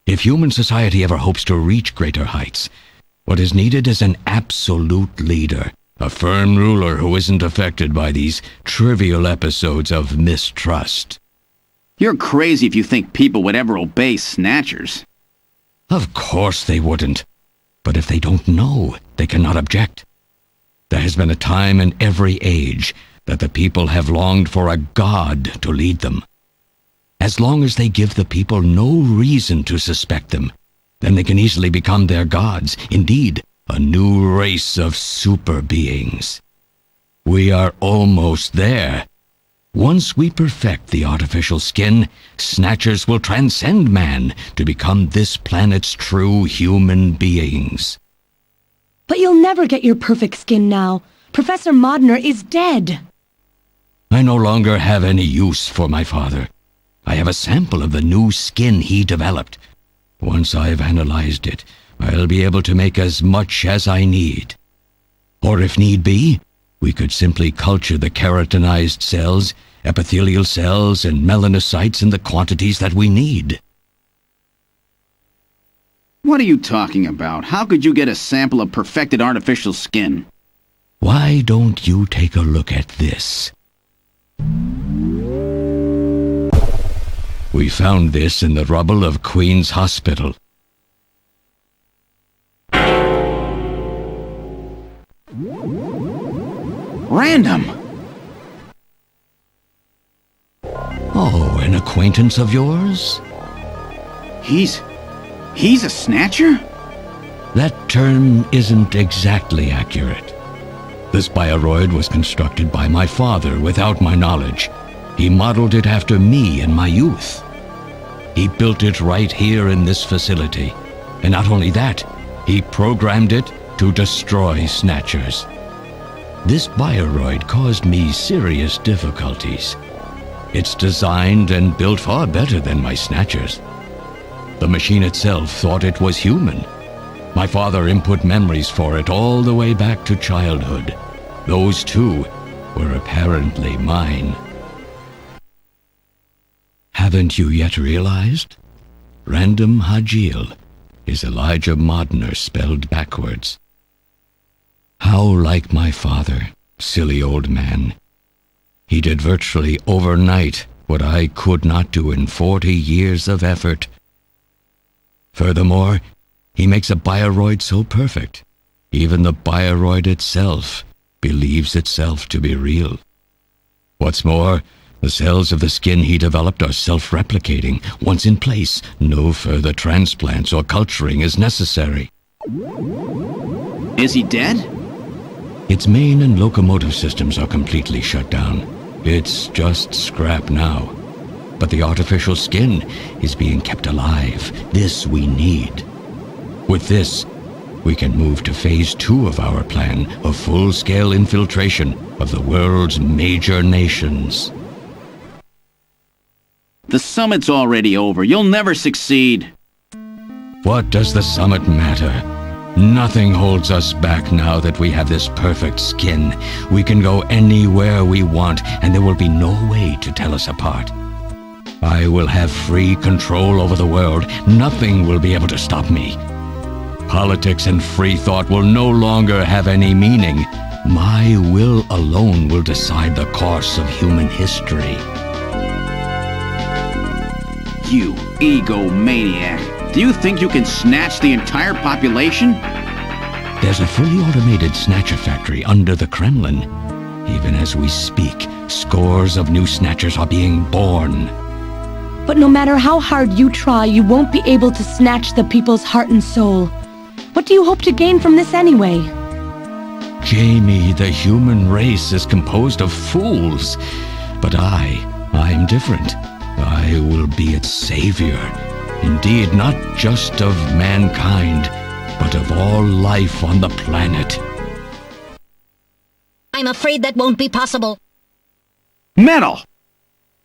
If human society ever hopes to reach greater heights, what is needed is an absolute leader, a firm ruler who isn't affected by these trivial episodes of mistrust. You're crazy if you think people would ever obey Snatchers. Of course they wouldn't. But if they don't know, they cannot object. There has been a time in every age that the people have longed for a god to lead them. As long as they give the people no reason to suspect them, then they can easily become their gods, indeed, a new race of super beings. We are almost there. Once we perfect the artificial skin, Snatchers will transcend man to become this planet's true human beings. But you'll never get your perfect skin now. Professor Modner is dead. I no longer have any use for my father. I have a sample of the new skin he developed. Once I've analyzed it, I'll be able to make as much as I need. Or if need be, we could simply culture the keratinized cells, epithelial cells, and melanocytes in the quantities that we need. What are you talking about? How could you get a sample of perfected artificial skin? Why don't you take a look at this? We found this in the rubble of Queen's Hospital. Random! Oh, an acquaintance of yours? He's a Snatcher? That term isn't exactly accurate. This bioroid was constructed by my father without my knowledge. He modeled it after me in my youth. He built it right here in this facility. And not only that, he programmed it to destroy Snatchers. This bioroid caused me serious difficulties. It's designed and built far better than my Snatchers. The machine itself thought it was human. My father input memories for it all the way back to childhood. Those too were apparently mine. Haven't you yet realized? Random Hajil is Elijah Modner spelled backwards. How like my father, silly old man. He did virtually overnight what I could not do in 40 years of effort. Furthermore, he makes a bioroid so perfect, even the bioroid itself believes itself to be real. What's more, the cells of the skin he developed are self-replicating. Once in place, no further transplants or culturing is necessary. Is he dead? Its main and locomotive systems are completely shut down. It's just scrap now. But the artificial skin is being kept alive. This we need. With this, we can move to phase 2 of our plan of full-scale infiltration of the world's major nations. The summit's already over. You'll never succeed. What does the summit matter? Nothing holds us back now that we have this perfect skin. We can go anywhere we want, and there will be no way to tell us apart. I will have free control over the world. Nothing will be able to stop me. Politics and free thought will no longer have any meaning. My will alone will decide the course of human history. You egomaniac. Do you think you can snatch the entire population? There's a fully automated Snatcher factory under the Kremlin. Even as we speak, scores of new Snatchers are being born. But no matter how hard you try, you won't be able to snatch the people's heart and soul. What do you hope to gain from this anyway? Jamie, the human race is composed of fools. But I'm different. I will be its savior. Indeed, not just of mankind, but of all life on the planet. I'm afraid that won't be possible. Metal!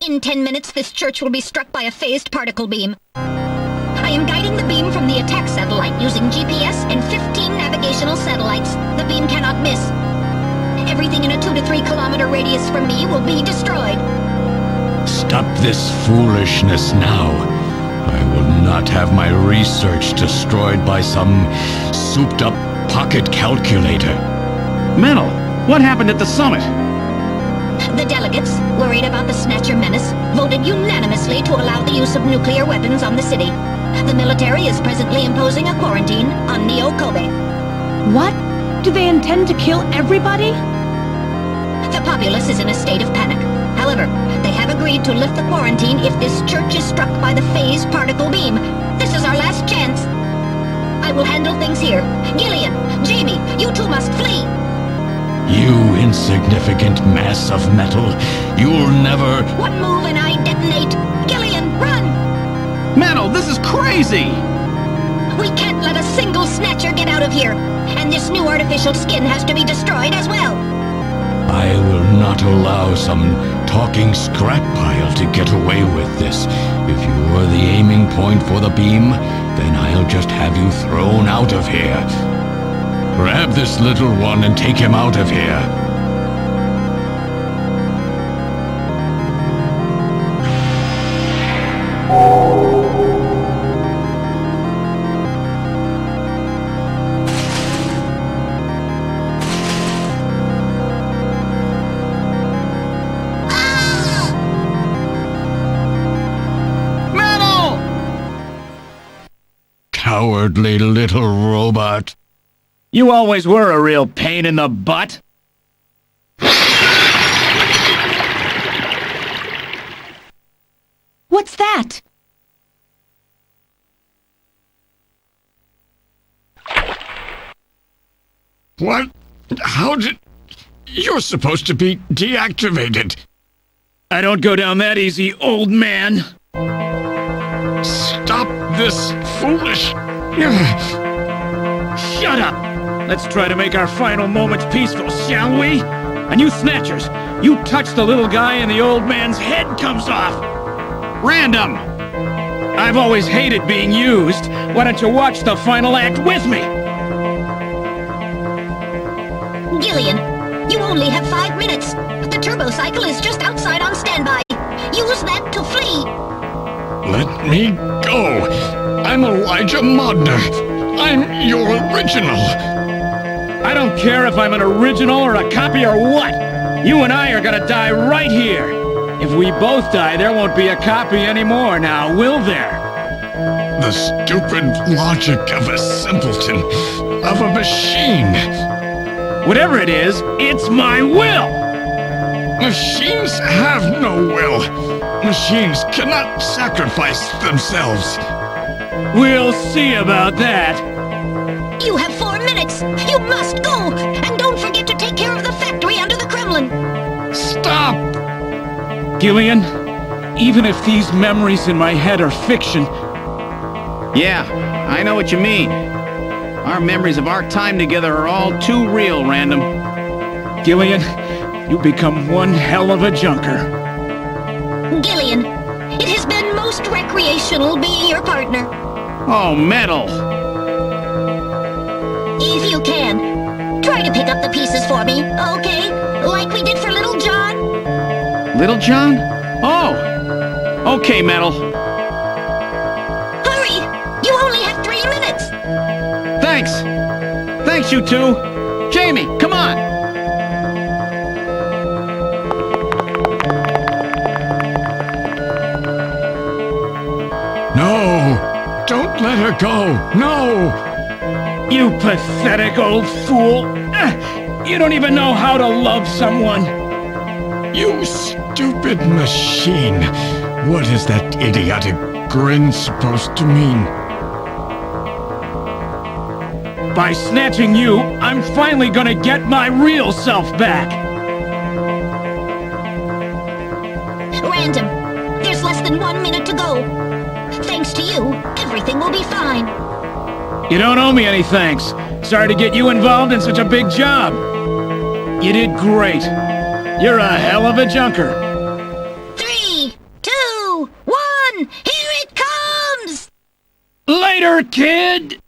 In 10 minutes, this church will be struck by a phased particle beam. I am guiding the beam from the attack satellite using GPS and 15 navigational satellites. The beam cannot miss. Everything in a 2 to 3 kilometer radius from me will be destroyed. Stop this foolishness now. I will not have my research destroyed by some souped-up pocket calculator. Metal, what happened at the summit? The delegates, worried about the Snatcher menace, voted unanimously to allow the use of nuclear weapons on the city. The military is presently imposing a quarantine on Neo Kobe. What? Do they intend to kill everybody? The populace is in a state of panic. However, they have agreed to lift the quarantine if this church is struck by the phased particle beam. This is our last chance. I will handle things here. Gillian, Jamie, you two must flee. You insignificant mass of metal. You'll never... One move and I detonate! Gillian, run! Metal, this is crazy! We can't let a single Snatcher get out of here! And this new artificial skin has to be destroyed as well! I will not allow some talking scrap pile to get away with this. If you are the aiming point for the beam, then I'll just have you thrown out of here. Grab this little one and take him out of here. Cowardly little robot. You always were a real pain in the butt. What's that? What? How did... You're supposed to be deactivated. I don't go down that easy, old man. Stop this foolish... Shut up! Let's try to make our final moments peaceful, shall we? And you Snatchers, you touch the little guy and the old man's head comes off! Random! I've always hated being used. Why don't you watch the final act with me? Gillian, you only have 5 minutes. The turbo cycle is just outside on standby. Use that to flee. Let me go. I'm Elijah Modner. I'm your original. I don't care if I'm an original or a copy or what. You and I are gonna die right here. If we both die, there won't be a copy anymore now, will there? The stupid logic of a simpleton, of a machine. Whatever it is, it's my will! Machines have no will. Machines cannot sacrifice themselves. We'll see about that. You have 4 minutes. You must go. And don't forget to take care of the factory under the Kremlin. Stop! Gillian, even if these memories in my head are fiction... Yeah, I know what you mean. Our memories of our time together are all too real, Random. Gillian, you become one hell of a junker. Gillian, it has been most recreational being your partner. Oh, Metal! If you can, try to pick up the pieces for me, okay? Like we did for Little John? Little John? Oh! Okay, Metal. Hurry! You only have 3 minutes! Thanks! Thanks, you two! Jamie, come on! No! Don't let her go! No! You pathetic old fool! You don't even know how to love someone! You stupid machine! What is that idiotic grin supposed to mean? By snatching you, I'm finally gonna get my real self back! Random, there's less than 1 minute to go. Thanks to you, everything will be fine. You don't owe me any thanks. Sorry to get you involved in such a big job. You did great. You're a hell of a junker. 3, 2, 1, here it comes! Later, kid!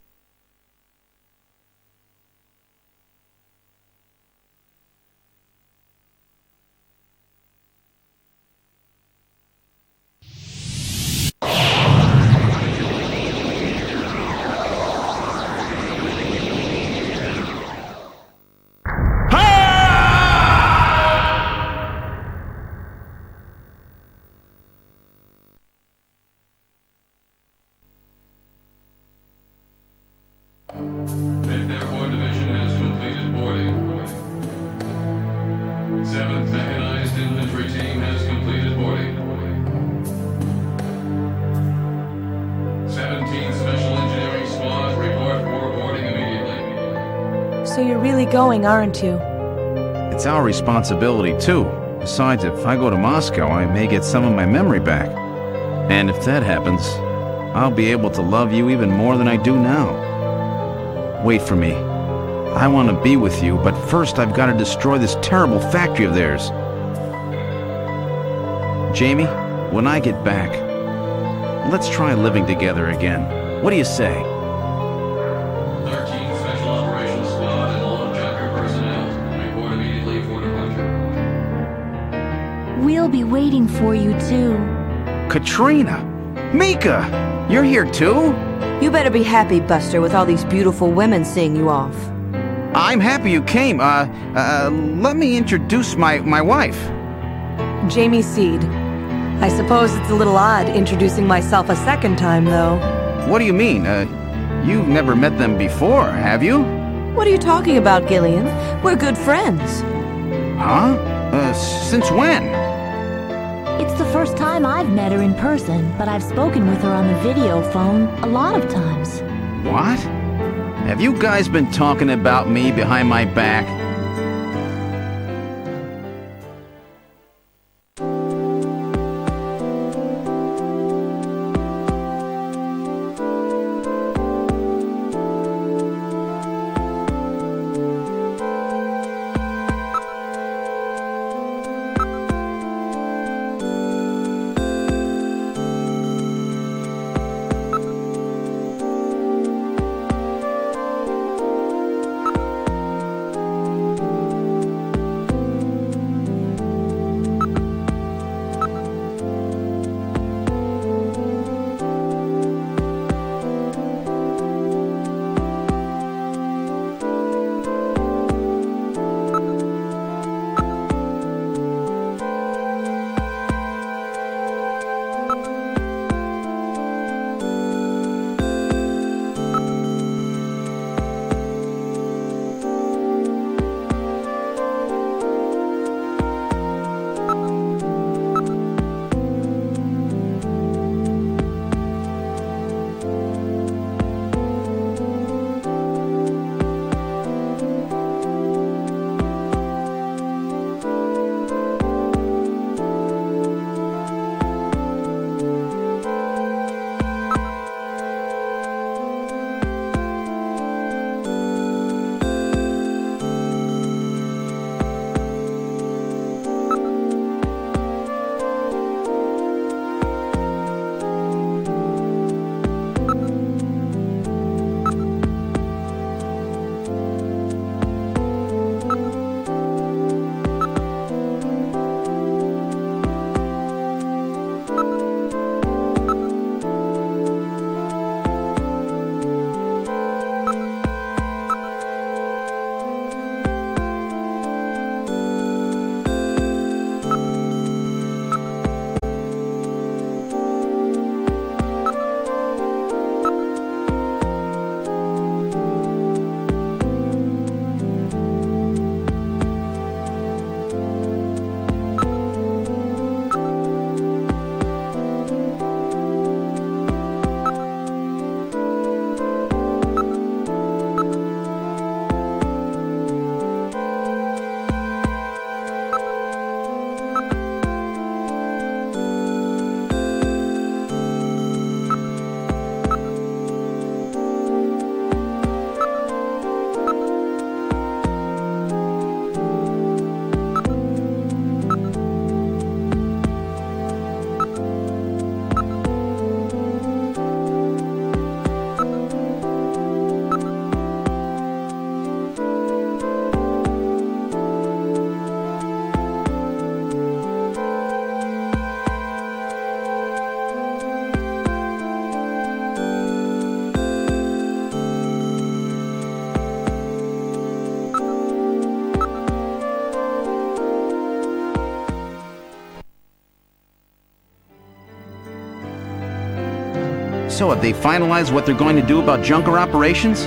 Airport Division has completed boarding. 7th Mechanized Infantry Team has completed boarding. 17th Special Engineering Squad report for boarding immediately. So you're really going, aren't you? It's our responsibility, too. Besides, if I go to Moscow, I may get some of my memory back. And if that happens, I'll be able to love you even more than I do now. Wait for me. I want to be with you, but first I've got to destroy this terrible factory of theirs. Jamie, when I get back, let's try living together again. What do you say? 13th Special Operations Squad and all Junker personnel report immediately for departure. We'll be waiting for you, too. Katrina! Mika! You're here too? You better be happy, Buster, with all these beautiful women seeing you off. I'm happy you came. Let me introduce my wife. Jamie Seed. I suppose it's a little odd introducing myself a second time, though. What do you mean? You've never met them before, have you? What are you talking about, Gillian? We're good friends. Huh? Since when? It's the first time I've met her in person, but I've spoken with her on the video phone a lot of times. What? Have you guys been talking about me behind my back? So have they finalized what they're going to do about Junker operations?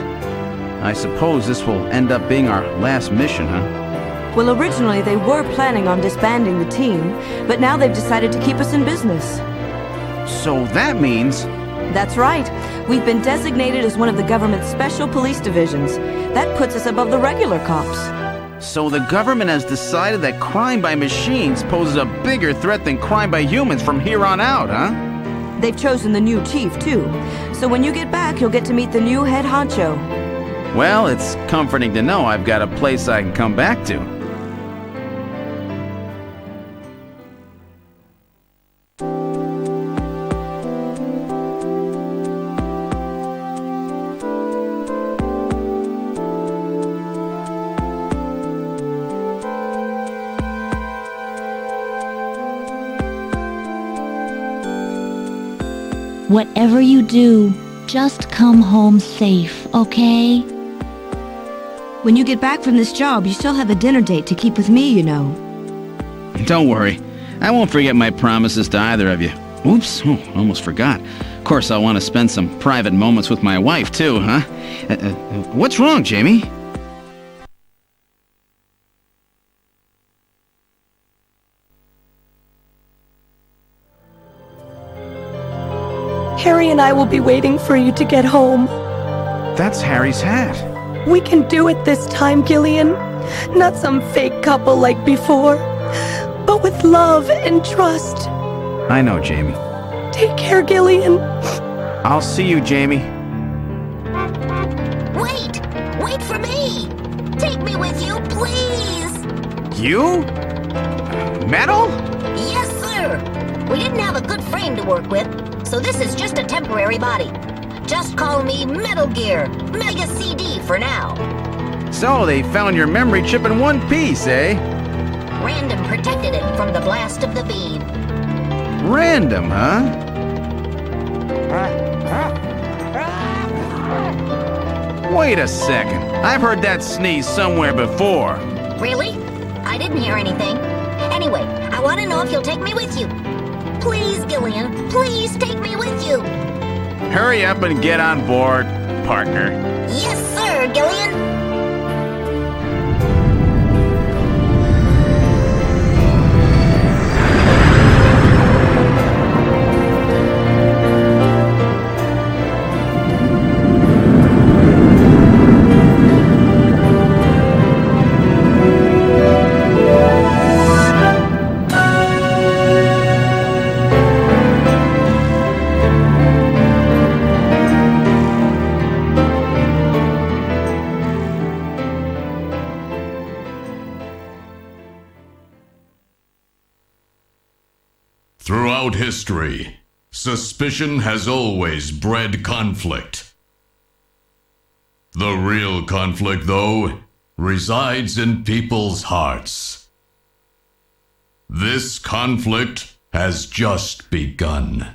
I suppose this will end up being our last mission, huh? Well, originally they were planning on disbanding the team, but now they've decided to keep us in business. So that means... That's right. We've been designated as one of the government's special police divisions. That puts us above the regular cops. So the government has decided that crime by machines poses a bigger threat than crime by humans from here on out, huh? They've chosen the new chief, too. So when you get back, you'll get to meet the new head honcho. Well, it's comforting to know I've got a place I can come back to. Whatever you do, just come home safe, okay? When you get back from this job, you still have a dinner date to keep with me, you know. Don't worry. I won't forget my promises to either of you. Oops, almost forgot. Of course, I'll want to spend some private moments with my wife, too, huh? What's wrong, Jamie? Harry and I will be waiting for you to get home. That's Harry's hat. We can do it this time, Gillian. Not some fake couple like before, but with love and trust. I know, Jamie. Take care, Gillian. I'll see you, Jamie. Wait for me. Take me with you, please. You? Metal? Yes, sir. We didn't have a good frame to work with, so this is just a temporary body. Just call me Metal Gear, Mega CD for now. So they found your memory chip in one piece, eh? Random protected it from the blast of the beam. Random, huh? Wait a second. I've heard that sneeze somewhere before. Really? I didn't hear anything. Anyway, I want to know if you'll take me with you. Please, Gillian, please take me with you. Hurry up and get on board, partner. Yes, sir, Gillian. Throughout history, suspicion has always bred conflict. The real conflict, though, resides in people's hearts. This conflict has just begun.